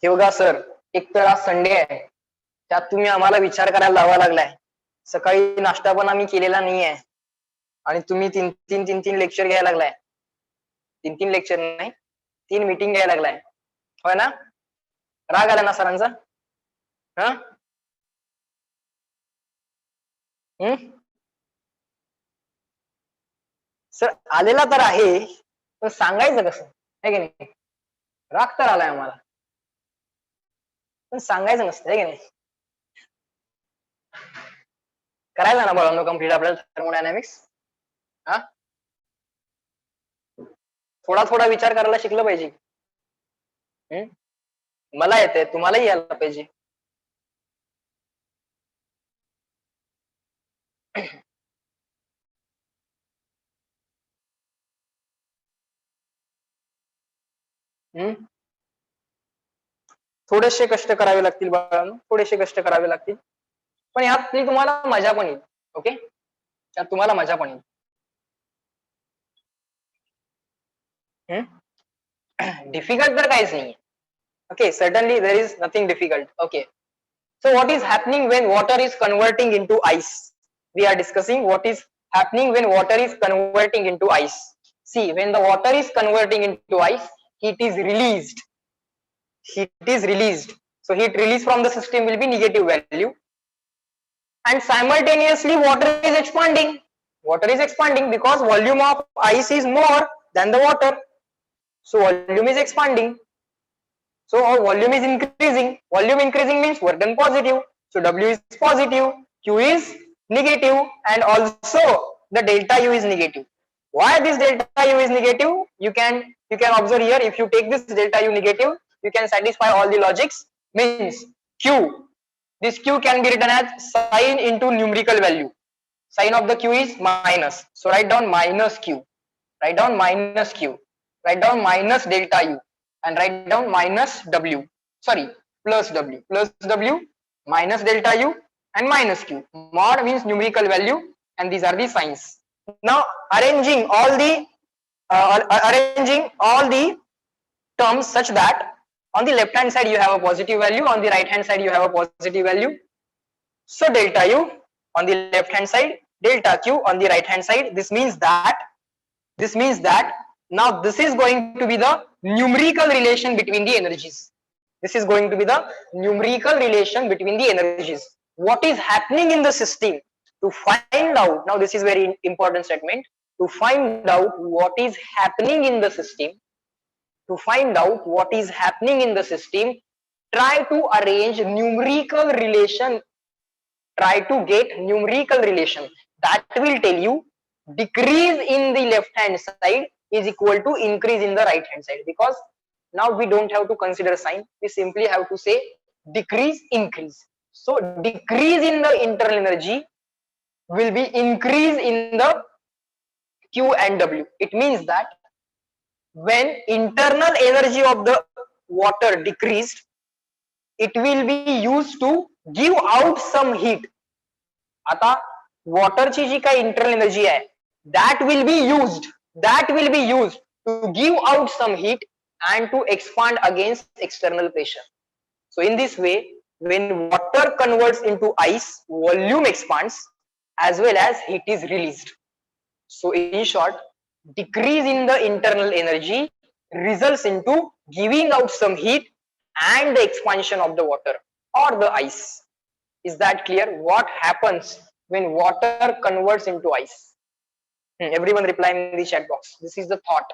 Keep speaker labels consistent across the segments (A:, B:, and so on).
A: हे बघा सर, एक तर आज संडे आहे, त्यात तुम्ही आम्हाला विचार करायला लावा लागलाय. सकाळी नाश्ता पण आम्ही केलेला नाहीये आणि तुम्ही तीन लेक्चर घ्यायला लागलाय. तीन लेक्चर नाही, 3 मीटिंग घ्यायला लागलाय, होय ना? राग आला ना सरांचा? हा? सर आलेला तर आहे, पण सांगायचं कसं, है की नाही? राग तर आलाय आम्हाला, पण सांगायचं नसतं, है की नाही? करायला ना बाळांनो कम्प्लीट आपल्याला थर्मोडायनामिक्स. हा, थोडा थोडा विचार करायला शिकलं पाहिजे. मला येते, तुम्हालाही यायला पाहिजे. थोडेसे कष्ट करावे लागतील बाळांनो, थोडेसे कष्ट करावे लागतील, पण यात तुम्हाला मजा पण येईल. ओके, त्यात तुम्हाला मजा पण येईल. डिफिकल्ट तर काहीच नाही. Okay, certainly there is nothing difficult. Okay, so what is happening when water is converting into ice? We are discussing what is happening when water is converting into ice. See, when the water is converting into ice, heat is released. Heat is released. So heat released from the system will be negative value, and simultaneously water is expanding. Water is expanding because volume of ice is more than the water. So volume is expanding. So our volume is increasing. Volume increasing means work done positive. So W is positive, Q is negative, and also the delta U is negative. Why this delta U is negative? You can observe here. If you take this delta U negative, you can satisfy all the logics. Means Q. This Q can be written as sign into numerical value. Sign of the Q is minus. So write down minus Q. Write down minus Q. Write down minus delta U. And write down minus W. Sorry, plus W. Plus W, minus delta U, and minus Q. Mod means numerical value, and these are the signs. Now arranging all the terms such that on the left hand side you have a positive value, on the right hand side you have a positive value. So delta U on the left hand side, delta Q on the right hand side. This means that now this is going to be the numerical relation between the energies. This is going to be the numerical relation between the energies. What is happening in the system? To find out, now this is very important statement, to find out what is happening in the system, to find out what is happening in the system, try to arrange numerical relation, try to get numerical relation that will tell you decrease in the left hand side is equal to increase in the right hand side, because now we don't have to consider sign, we simply have to say decrease increase. So decrease in the internal energy will be increase in the Q and W. It means that when internal energy of the water decreased, it will be used to give out some heat. आता वॉटरची जी काही internal energy आहे, that will be used to give out some heat and to expand against external pressure. So in this way, when water converts into ice, volume expands as well as heat is released. So in short, decrease in the internal energy results into giving out some heat and the expansion of the water or the ice. Is that clear? What happens when water converts into ice? Everyone reply in the chat box. This is the thought.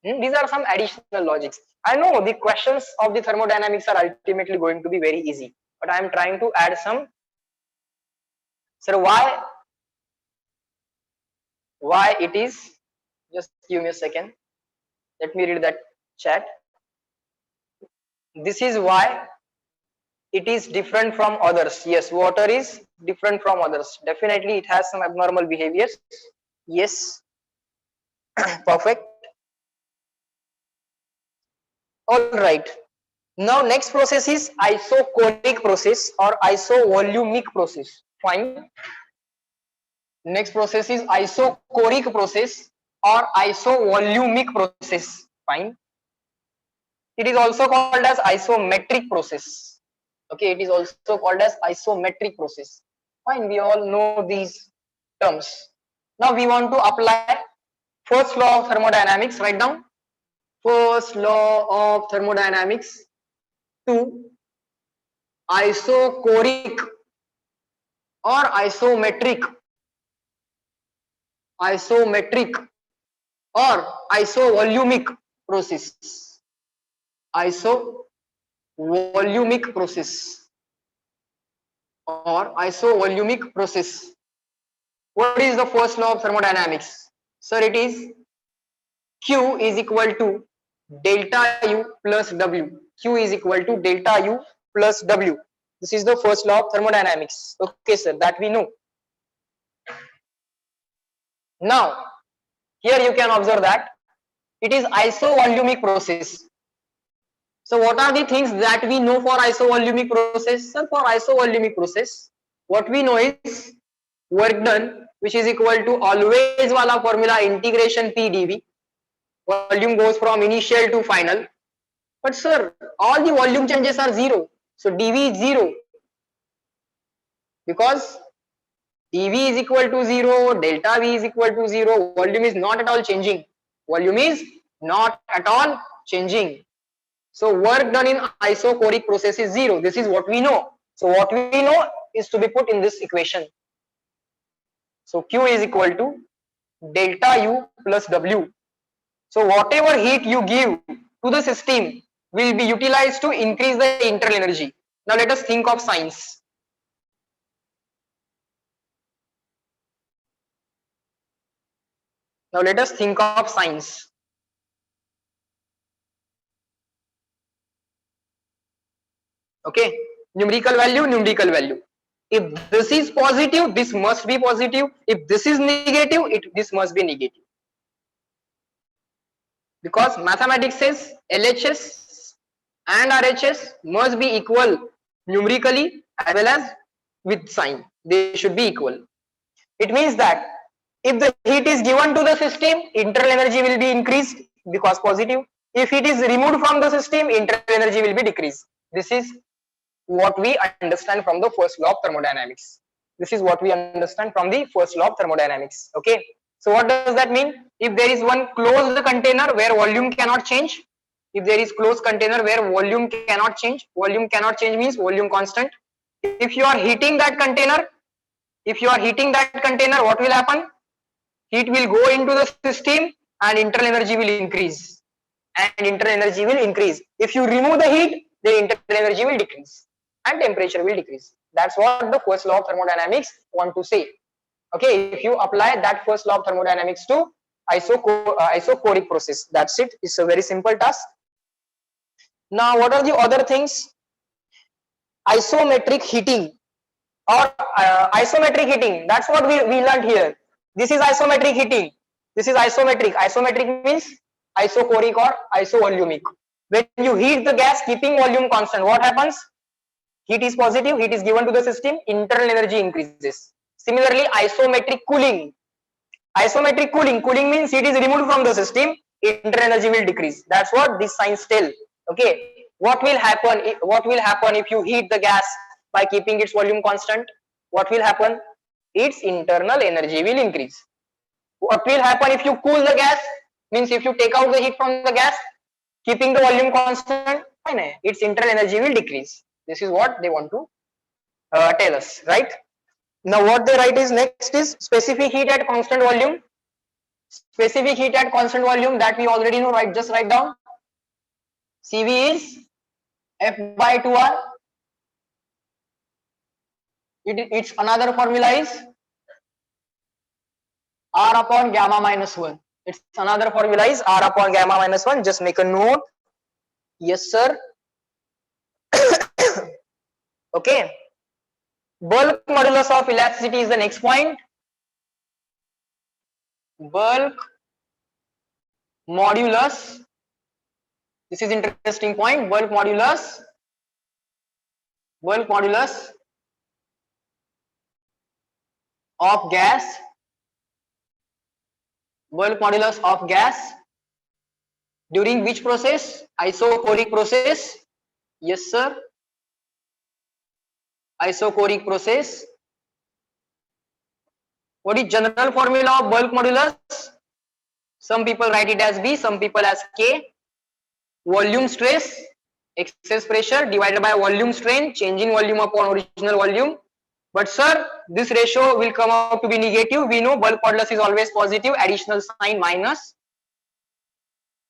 A: These are some additional logics. I know the questions of the thermodynamics are ultimately going to be very easy, but I am trying to add some. Sir, why it is? Just give me a second. Let me read that chat. This is why it is different from others. Yes, water is different from others. Definitely it has some abnormal behaviors. Yes. Perfect. All right. Now next process is isochoric process or isovolumic process. Fine. Next process is isochoric process or isovolumic process. Fine. It is also called as isometric process. Okay, it is also called as isometric process. Fine, we all know these terms. Now we want to apply first law of thermodynamics. Write down first law of thermodynamics to isochoric or isometric or isovolumic process. Isovolumic process or isovolumic process. What is the first law of thermodynamics? Sir, it is Q is equal to delta U plus W. Q is equal to delta U plus W. This is the first law of thermodynamics. Okay, sir, that we know. Now, here you can observe that it is isovolumic process. So what are the things that we know for isovolumic process? Sir, for isovolumic process, what we know is work done, which is equal to always wala formula integration P dV. Volume goes from initial to final. But sir, all the volume changes are zero. So dV is zero because dV is equal to 0, delta V is equal to 0, volume is not at all changing. Volume is not at all changing. So work done in isochoric process is 0. This is what we know. So what we know is to be put in this equation. So Q is equal to delta U plus W. So whatever heat you give to the system will be utilized to increase the internal energy. Now let us think of science. Now let us think of science. Okay, numerical value. If this is positive, this must be positive. If this is negative, this must be negative. Because mathematics says LHS and RHS must be equal numerically as well as with sign. They should be equal. It means that if the heat is given to the system, internal energy will be increased because positive. If it is removed from the system, internal energy will be decreased. This is what we understand from the first law of thermodynamics. This is what we understand from the first law of thermodynamics. Okay. So what does that mean? If there is one closed container where volume cannot change, if there is closed container where volume cannot change means volume constant. If you are heating that container, what will happen? Heat will go into the system and internal energy will increase. If you remove the heat, the internal energy will decrease and temperature will decrease. That's what the first law of thermodynamics want to say. Okay, if you apply that first law of thermodynamics to isochoric process, that's it. It's a very simple task. Now, what are the other things? Isometric heating or isometric heating. That's what we learned here. This is isometric heating. This is isometric. Isometric means isochoric or isovolumic. When you heat the gas keeping volume constant, what happens? Heat is positive, heat is given to the system, internal energy increases. Similarly, isometric cooling. Cooling means heat is removed from the system, internal energy will decrease. That's what this signs tell. Okay, what will happen if you heat the gas by keeping its volume constant? What will happen? Its internal energy will increase. What will happen if you cool the gas? Means if you take out the heat from the gas, keeping the volume constant, its internal energy will decrease. This is what they want to tell us, right? Now what they write is next is specific heat at constant volume. Specific heat at constant volume, that we already know, right? Just write down. CV is F by 2R. Its another formula is R upon gamma minus 1. Its another formula is R upon gamma minus 1. Just make a note. Yes, sir. Okay. Bulk modulus of elasticity is the next point. Bulk modulus. This is interesting point. Bulk modulus of gas. Bulk modulus of gas During which process? Isochoric process. Yes, sir. Isochoric process. What is general formula of bulk modulus? Some people write it as B, some people as K. Volume stress, excess pressure divided by volume strain, change in volume upon original volume. But sir, this ratio will come out to be negative. We know bulk modulus is always positive, additional sign minus.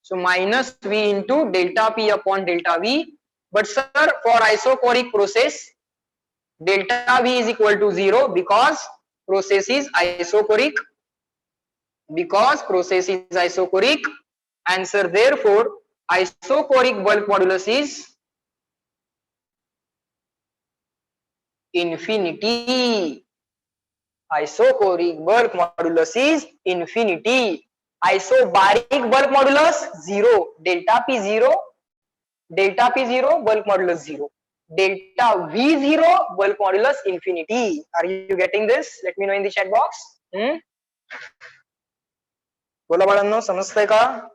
A: So minus V into delta P upon delta V. But sir, for isochoric process, delta V is equal to 0 because process is isochoric. Because process is isochoric, answer therefore isochoric bulk modulus is infinity. Isochoric bulk modulus is infinity. Isobaric bulk modulus 0, delta P 0, delta P 0, bulk modulus 0, delta V 0, bulk modulus infinity. Are you getting this? Let me know in the chat box. बोला बाळांनो, समजतंय का?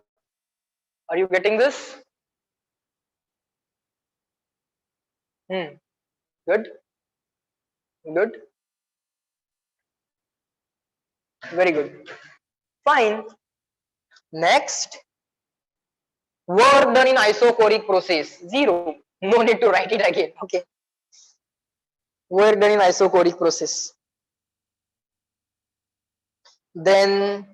A: Are you getting this? Good. Good. Very good. Fine. Next, work done in isochoric process 0. No need to write it again. Okay. Work done in isochoric process. Then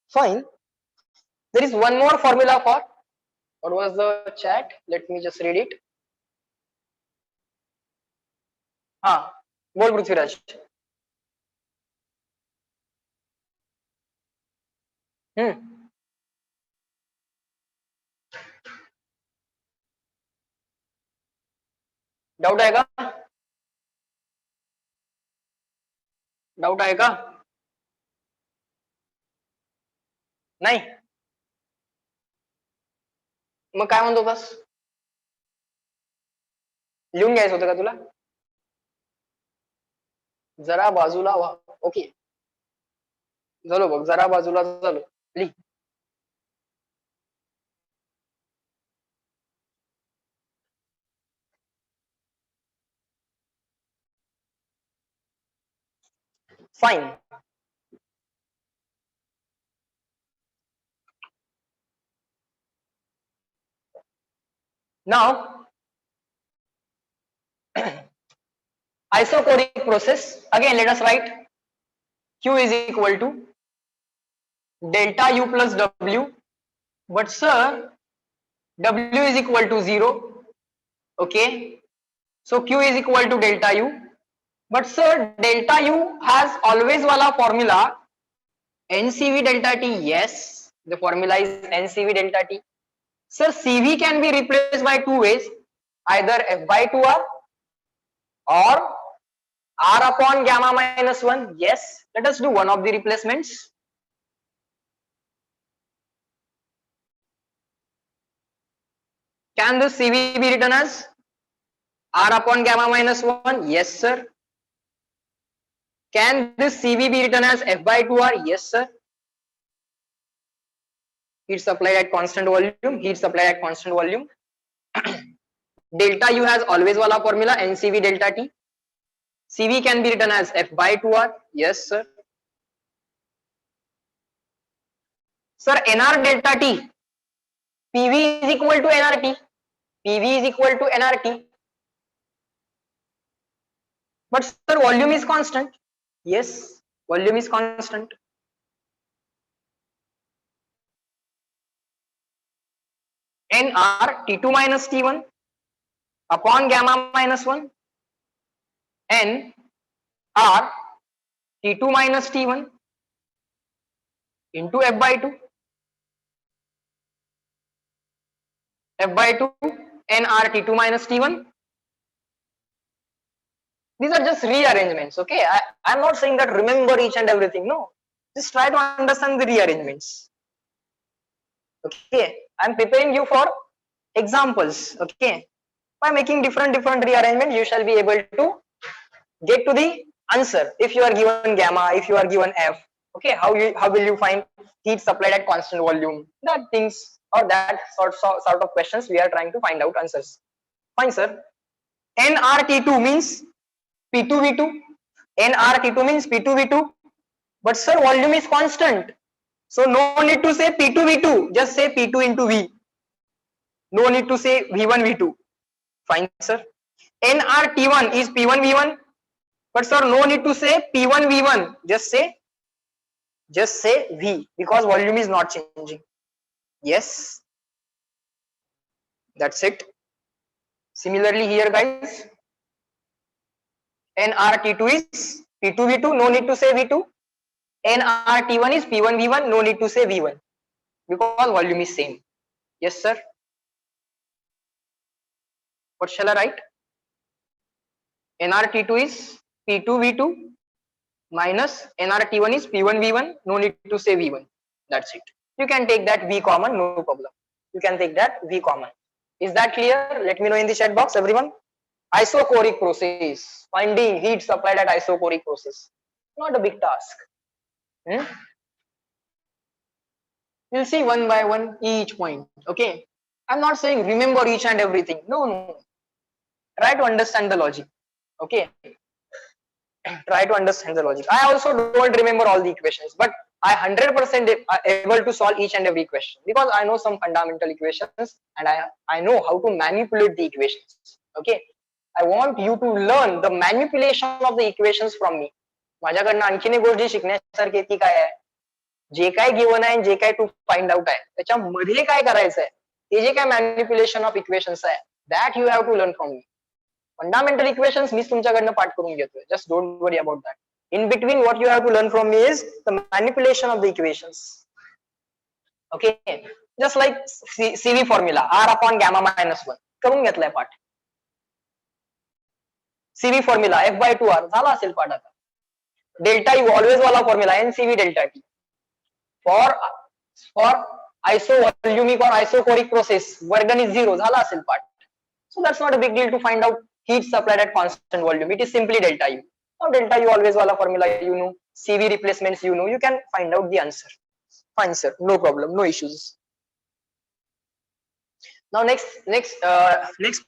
A: fine. There is one more formula for. What was the chat? Let me just read it. बोल Prithviraj. Doubt आहे का? Doubt आहे का? नाही. मग काय म्हणतो बस? लिहून घ्यायचं होतं का तुला? जरा बाजूला व्हा. ओके, झालो बघ, जरा बाजूला झालो. लिह. Fine. Now isochoric process, again let us write Q is equal to delta U plus W, but sir W is equal to 0. Okay, so Q is equal to delta U, but sir delta U has always wala formula NCV delta T. Yes, the formula is NCV delta T. Sir, CV can be replaced by two ways, either F by 2R or R upon gamma minus 1. Yes, let us do one of the replacements. Can this CV be written as R upon gamma minus 1? Yes, sir. Can this CV be written as F by 2R? Yes, sir. Heat supplied at constant volume. Heat supplied at constant volume. Delta U has always wala formula NCV delta T. CV can be written as F by 2R. Yes, sir. Sir, NR delta T. PV is equal to NRT. PV is equal to NRT. But sir, volume is constant. Yes, volume is constant. NR T2 minus T1 upon gamma minus 1. N R T2 minus T1 into F by 2. F by 2 N R T2 minus T1. These are just rearrangements. Okay, I'm not saying that remember each and everything. No, just try to understand the rearrangements. Okay, I'm preparing you for examples. Okay, by making different rearrangement, you shall be able to get to the answer. If you are given gamma, if you are given F, okay, how will you find heat supplied at constant volume? That things or that sort of questions we are trying to find out answers. Fine, sir. nRT2 means P2V2. nRT2 means P2V2. But sir, volume is constant. So no need to say P2V2. Just say P2 into V. No need to say V1 V2. Fine, sir. nRT1 is P1 V1. But sir, no need to say P1 V1. Just say V, because volume is not changing. Yes. That's it. Similarly here, guys, nRT2 is P2V2. No need to say V2. nRT1 is P1 V1. No need to say V1, because volume is same. Yes, sir. What shall I write? nRT2 is P2 V2 minus nRT1 is P1 V1. No need to say V1. That's it. You can take that V common, no problem. You can take that V common. Is that clear? Let me know in the chat box, everyone. Isochoric process. Finding heat supplied at isochoric process. Not a big task. We'll see one by one each point. Okay. I'm not saying remember each and everything. No. Try to understand the logic. Okay. Try to understand the logic. I also don't remember all the equations, but I 100% able to solve each and every question, because I know some fundamental equations and I know how to manipulate the equations. Okay. I want you to learn the manipulation of the equations from me. माझ्याकडनं आणखीन एक गोष्ट शिकण्यासारखी ती काय आहे, जे काय given आहे जे काय टू फाइंड आउट आहे त्याच्यामध्ये काय करायचं आहे, ते जे काय मॅनिप्युलेशन ऑफ इक्वेशन्स आहे, that you have to learn from me. Fundamental equations मी तुमच्याकडनं पाठ करून घेतोय. Just don't worry about that. In between, what you have to learn from me is the manipulation of the equations. Okay, just like CV formula, R upon gamma minus 1 करून घेतलाय पाठ. CV formula F by 2R झाला असेल पाठ आता. Delta U always वाला formula NCV delta T for isovolumic or isochoric process वर्गन is 0 झाला असेल पाठ. So that's not a big deal to find out heat supplied at constant volume. It is simply delta U. Now delta U always wala formula you know, CV replacements you know, you can find out the answer. Fine, sir, no problem, no issues. Now next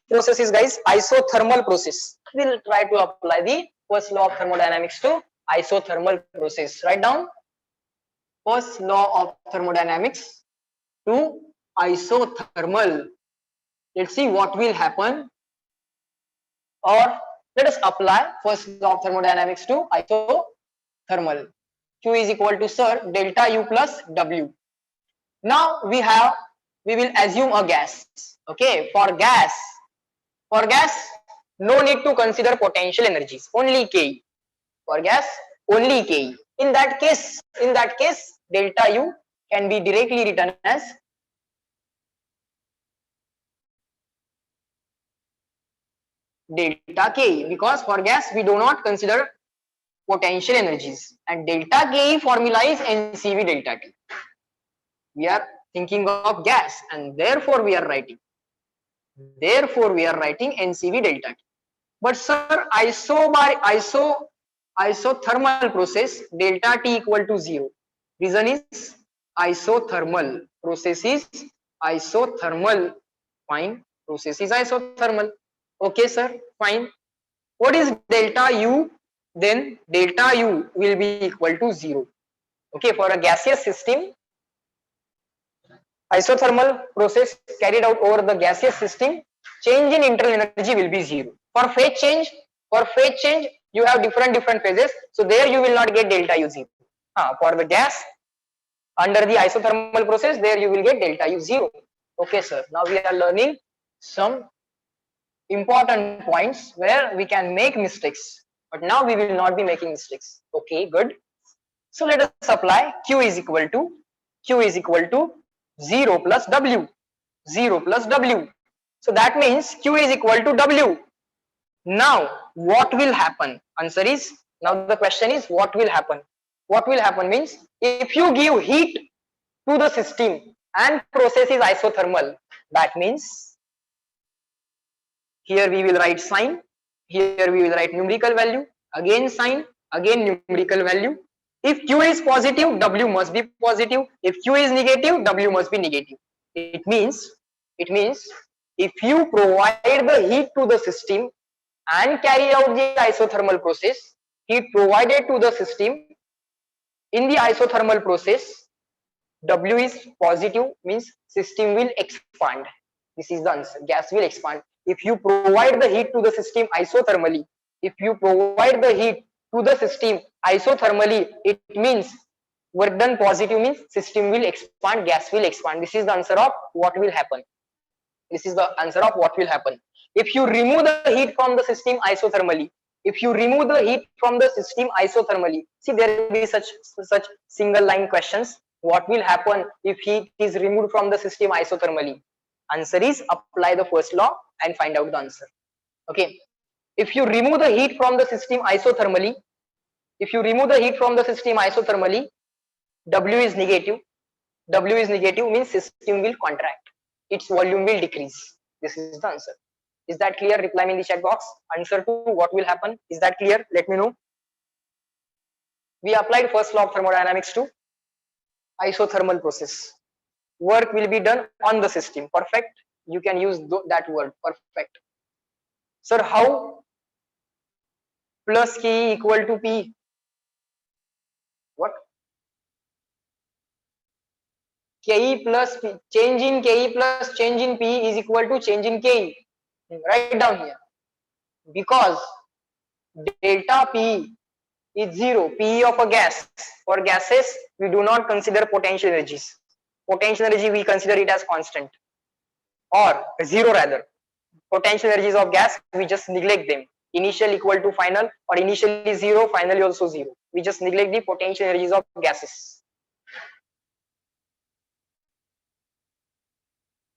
A: process is, guys, isothermal process. We'll try to apply the first law of thermodynamics to isothermal process. Write down first law of thermodynamics to isothermal. Let's see what will happen, or let us apply first law of thermodynamics to isothermal. Q is equal to, sir, delta U plus W. Now we will assume a gas. Okay, for gas no need to consider potential energies, only Ke. For gas only Ke. In that case delta U can be directly written as delta Ke, because for gas we do not consider potential energies, and delta Ke formula is NCV delta T. We are thinking of gas, and therefore we are writing NCV delta T. But sir, isothermal process delta T equal to 0. Reason is isothermal process is isothermal. Fine, process is isothermal. Okay, sir, fine. What is delta U? Then delta U will be equal to 0. Okay, for a gaseous system, isothermal process carried out over the gaseous system, change in internal energy will be 0. For phase change you have different phases, so there you will not get delta U 0. For the gas under the isothermal process, there you will get delta U 0. Okay, sir. Now we are learning some important points where we can make mistakes, but now we will not be making mistakes. Okay, good. So let us apply Q is equal to 0 plus W. So that means Q is equal to W. Now what will happen? Answer is, now the question is what will happen? What will happen means, if you give heat to the system and process is isothermal, that means here we will write sign, here we will write numerical value, again sign, again numerical value. If Q is positive, W must be positive. If Q is negative, W must be negative. It means if you provide the heat to the system and carry out the isothermal process, heat provided to the system in the isothermal process, W is positive, means system will expand. This is the answer. Gas will expand. If you provide the heat to the system isothermally, if you provide the heat to the system isothermally, it means work done positive, means system will expand, gas will expand. This is the answer of what will happen. This is the answer of what will happen. If you remove the heat from the system isothermally, if you remove the heat from the system isothermally, see there will be such single line questions. What will happen if heat is removed from the system isothermally? Answer is apply the first law and find out the answer. Okay. If you remove the heat from the system isothermally, if you remove the heat from the system isothermally, W is negative. W is negative means system will contract. Its volume will decrease. This is the answer. Is that clear? Reply me in the chat box. Answer to what will happen. Is that clear? Let me know. We applied first law of thermodynamics to isothermal process. Work will be done on the system. Perfect. You can use that word. Perfect. Sir, how plus K equal to P? What? Ke plus P, change in Ke plus change in P is equal to change in Ke. Write down here. Because delta P is 0, P of a gas. For gases, we do not consider potential energies. Potential energy, we consider it as constant or 0 rather. Potential energies of gas, we just neglect them. Initial equal to final, or initially 0, finally also 0. We just neglect the potential energies of gases.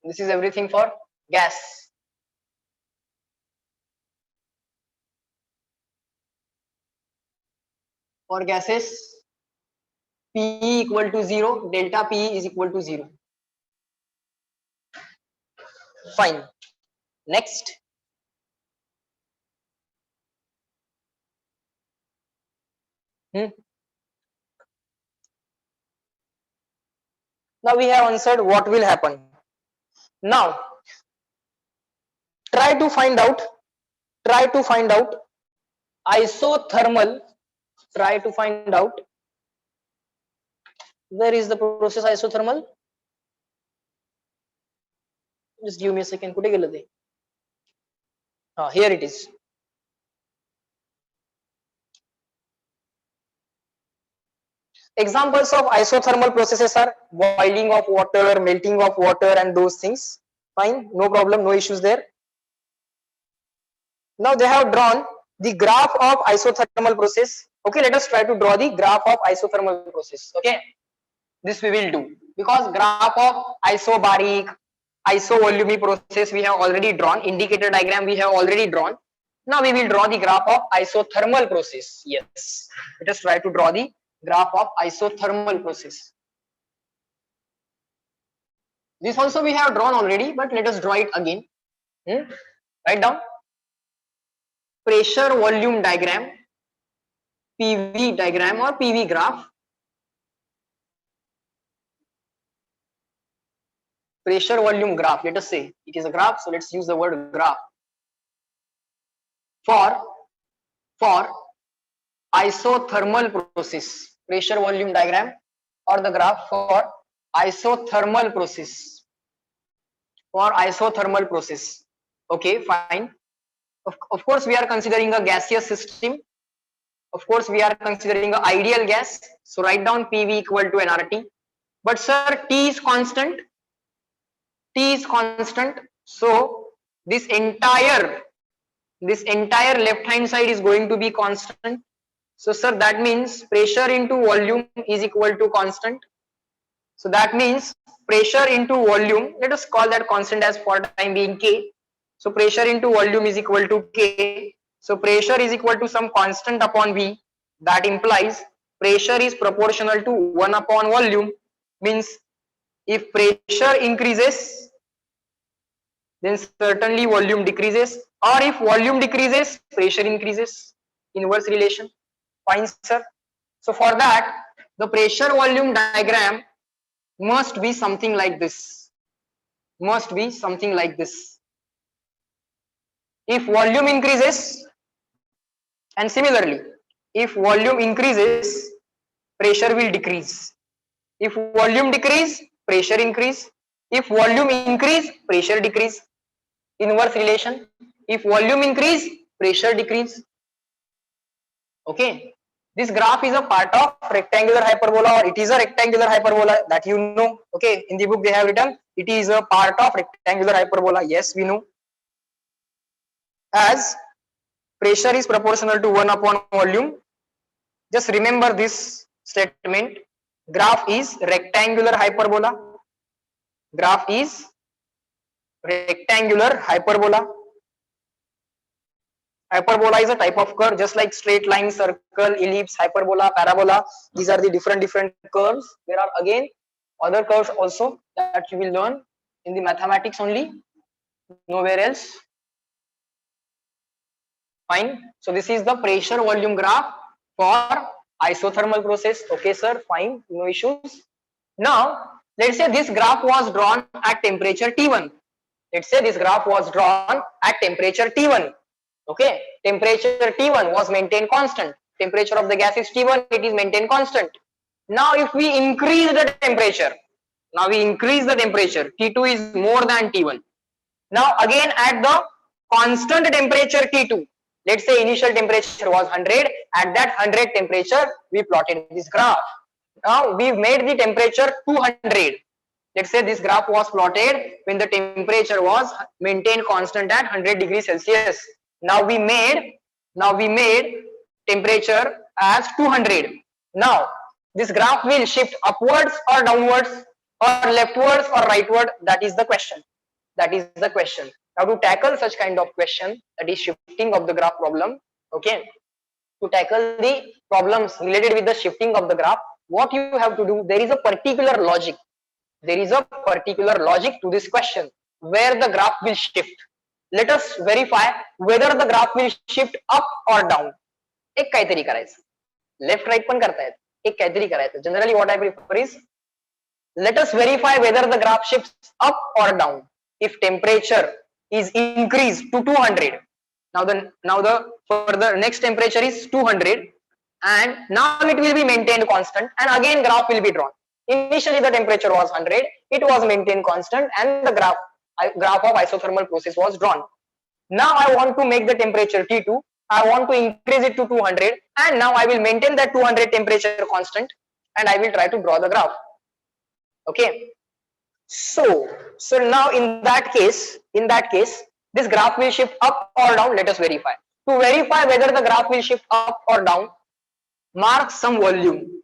A: This is everything for gas. For gases, P equal to 0, delta P is equal to 0. Fine. Next. Now we have answered what will happen. Now try to find out isothermal. Try to find out where is the process isothermal. Just give me a second. Here it is. Examples of isothermal processes are boiling of water, melting of water, and those things. Fine, no problem, no issues there. Now they have drawn the graph of isothermal process. Okay, let us try to draw the graph of isothermal process. Okay, this we will do because graph of isobaric, isovolume process we have already drawn. Indicator diagram we have already drawn. Now we will draw the graph of isothermal process. Yes, let us try to draw the graph of isothermal process. This also we have drawn already, but let us draw it again. Write down pressure volume diagram, PV diagram or PV graph. Pressure volume graph, let us say it is a graph, so let's use the word graph. For isothermal process, pressure volume diagram or the graph for isothermal process. For isothermal process. Okay, fine. Of course, we are considering a gaseous system. Of course, we are considering an ideal gas. So write down PV equal to nRT. But sir, T is constant. T is constant. So this entire left hand side is going to be constant. So sir, that means pressure into volume is equal to constant. So that means pressure into volume, let us call that constant as for time being K. So pressure into volume is equal to K. So pressure is equal to some constant upon V. That implies pressure is proportional to 1 upon volume. Means if pressure increases, then certainly volume decreases, or if volume decreases, pressure increases. Inverse relation. Fine, sir. So for that, the pressure volume diagram must be something like this. Must be something like this. If volume increases, and similarly, if volume increases, pressure will decrease. If volume decrease, pressure increase. If volume increase, pressure decrease. Inverse relation. If volume increase, pressure decrease. Okay. This graph is a part of rectangular hyperbola, or it is a rectangular hyperbola, that you know. Okay. In the book they have written it is a part of rectangular hyperbola. Yes, we know. As pressure is proportional to 1 upon volume, just remember this statement. Graph is rectangular hyperbola. Graph is rectangular hyperbola. Hyperbola is a type of curve, just like straight line, circle, ellipse, hyperbola, parabola. These are the different curves. There are again other curves also that you will learn in the mathematics only, nowhere else. Fine. So this is the pressure volume graph for isothermal process. Okay, sir. Fine. No issues. Now, let's say this graph was drawn at temperature T1. Let's say this graph was drawn at temperature T1. Okay. Temperature T1 was maintained constant. Temperature of the gas is T1. It is maintained constant. Now, if we increase the temperature, T2 is more than T1. Now, again at the constant temperature T2, let's say initial temperature was 100. At that 100 temperature, we plotted this graph. Now we made the temperature 200. Let's say this graph was plotted when the temperature was maintained constant at 100 degrees Celsius. Now we made temperature as 200. Now this graph will shift upwards or downwards, or leftwards or rightward. That is the question. Now to tackle such kind of question, that is shifting of the graph problem. Okay, to tackle the problems related with the shifting of the graph, what you have to do, there is a particular logic to this question where the graph will shift. Let us verify whether the graph will shift up or down. एक काहीतरी करायचं, left right पण करता येत, एक काहीतरी करायचं. Generally what I prefer is, let us verify whether the graph shifts up or down. If temperature is increased to 200, now the further next temperature is 200, and now it will be maintained constant, and again graph will be drawn. Initially the temperature was 100, it was maintained constant, and the graph of isothermal process was drawn. Now I want to make the temperature T2, I want to increase it to 200, and now I will maintain that 200 temperature constant, and I will try to draw the graph. Okay, so now in that case, this graph will shift up or down. Let us verify. To verify whether the graph will shift up or down, mark some volume.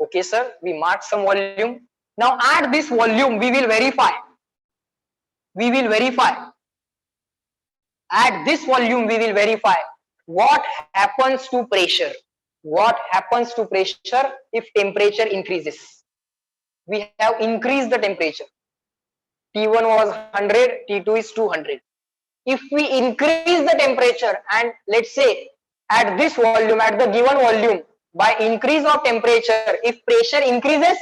A: Okay, sir, we mark some volume. Now at this volume we will verify. At this volume we will verify what happens to pressure. If temperature increases. We have increased the temperature. T1 was 100, T2 is 200. If we increase the temperature, and let's say at this volume, at the given volume, by increase of temperature, if pressure increases,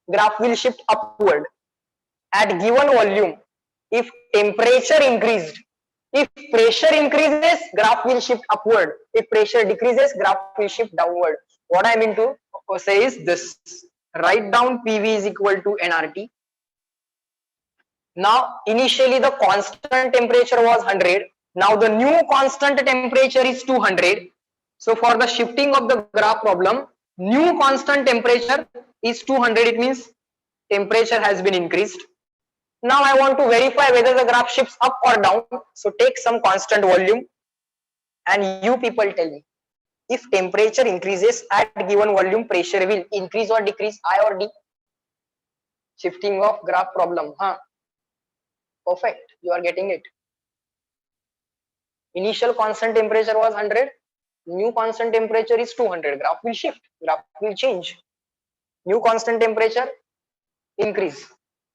A: graph will shift upward. At given volume, if temperature increased, if pressure increases, graph will shift upward. If pressure decreases, graph will shift downward. What I mean to say is this. Write down PV is equal to nRT. Now initially the constant temperature was 100. Now the new constant temperature is 200. So for the shifting of the graph problem, new constant temperature is 200. It means temperature has been increased. Now I want to verify whether the graph shifts up or down. So take some constant volume, and you people tell me, if temperature increases at given volume, pressure will increase or decrease, I or D? Shifting of graph problem, huh? Perfect, you are getting it. Initial constant temperature was 100, new constant temperature is 200. Graph will shift, graph will change. New constant temperature increase,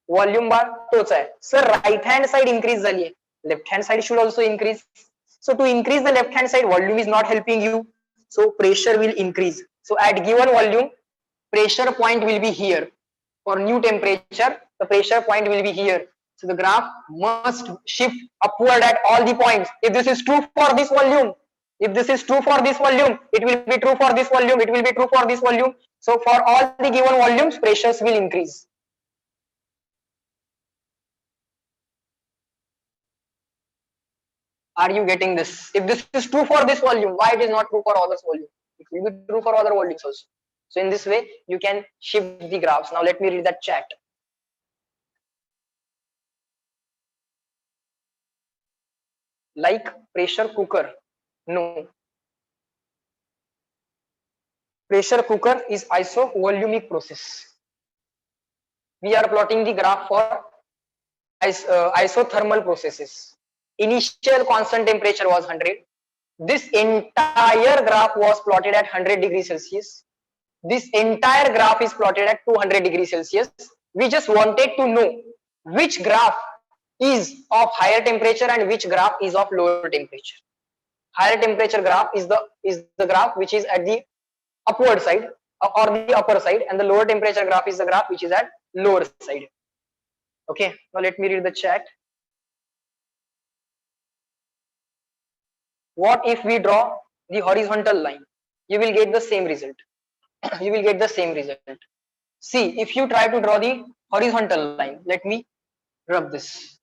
A: volume bar तोच आहे. Sir, right hand side increase झाली आहे, left hand side should also increase. So to increase the left hand side, volume is not helping you, so pressure will increase. So at given volume, pressure point will be here. For new temperature, the pressure point will be here. So the graph must shift upward at all the points. If this is true for this volume, if this is true for this volume, it will be true for this volume, it will be true for this volume. So for all the given volumes, pressures will increase. Are you getting this? If this is true for this volume, why it is not true for others volume? It will be true for other volumes also. So in this way, you can shift the graphs. Now let me read that chat. Like pressure cooker? No. Pressure cooker is isovolumic process. We are plotting the graph for isothermal processes. Initial constant temperature was 100. This entire graph was plotted at 100 degrees Celsius. This entire graph is plotted at 200 degrees Celsius. We just wanted to know which graph is of higher temperature and which graph is of lower temperature. Higher temperature graph is the graph which is at the upward side or the upper side, and the lower temperature graph is the graph which is at lower side. Okay, now let me read the chat. What if we draw the horizontal line? You will get the same result. You will get the same result. See, if you try to draw the horizontal line, let me rub this.